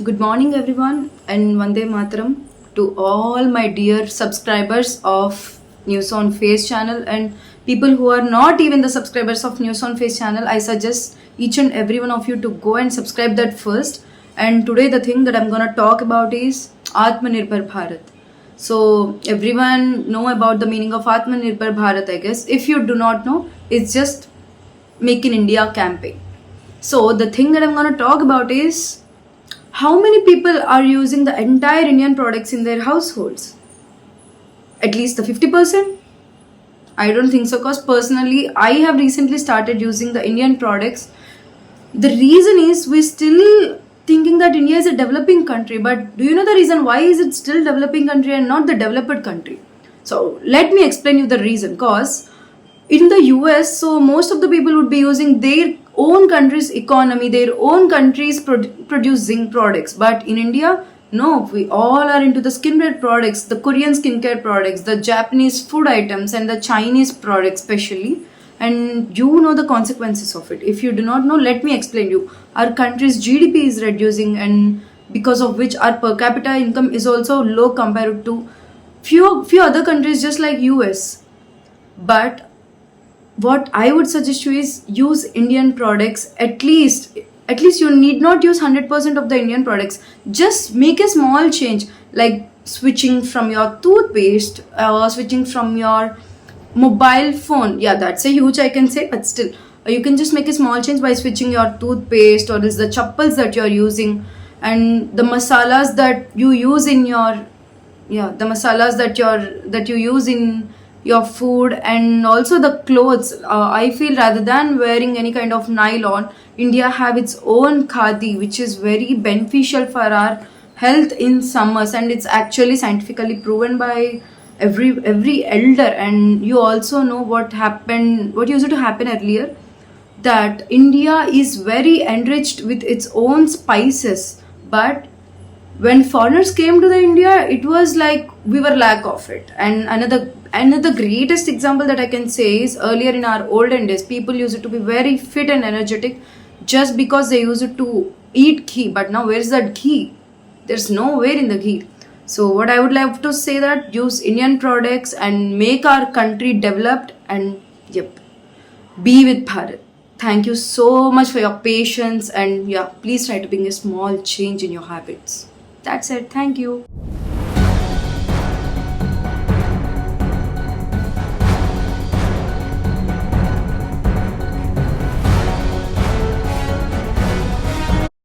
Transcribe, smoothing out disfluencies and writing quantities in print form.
Good morning, everyone, and Vande Mataram to all my dear subscribers of News on Face channel and people who are not even the subscribers of News on Face channel. I suggest each and every one of you to go and subscribe that first. And today, the thing that I'm gonna talk about is Atmanirbhar Bharat. So everyone know about the meaning of Atmanirbhar Bharat, I guess. If you do not know, it's just Make in India campaign. So the thing that I'm gonna talk about is how many people are using the entire Indian products in their households? At least the 50%? I don't think so because personally I have recently started using the Indian products. The reason is we're still thinking that India is a developing country, but do you know the reason why is it still developing country and not the developed country? So let me explain you the reason. Because in the US, so most of the people would be using their own country's economy, their own country's producing products. But in India, no, we all are into the skincare products, the Korean skincare products, the Japanese food items, and the Chinese products, especially. And you know the consequences of it. If you do not know, let me explain you. Our country's GDP is reducing, and because of which our per capita income is also low compared to few other countries just like US. But what I would suggest you is use Indian products. At least you need not use 100% of the Indian products. Just make a small change, like switching from your toothpaste, switching from your mobile phone. Yeah, that's a huge, I can say, but still you can just make a small change by switching your toothpaste or is the chappals that you're using, and the masalas that you use in your, yeah, the masalas that you use in your food, and also the clothes. I feel rather than wearing any kind of nylon, India have its own khadi, which is very beneficial for our health in summers, and it's actually scientifically proven by every elder. And you also know what used to happen earlier, that India is very enriched with its own spices, but when foreigners came to the India, it was like we were lack of it. And another greatest example that I can say is earlier in our olden days, people used to be very fit and energetic just because they used to eat ghee. But now where's that ghee? There's nowhere in the ghee. So what I would like to say that use Indian products and make our country developed, and yep, be with Bharat. Thank you so much for your patience, and yeah, please try to bring a small change in your habits. That's it. Thank you.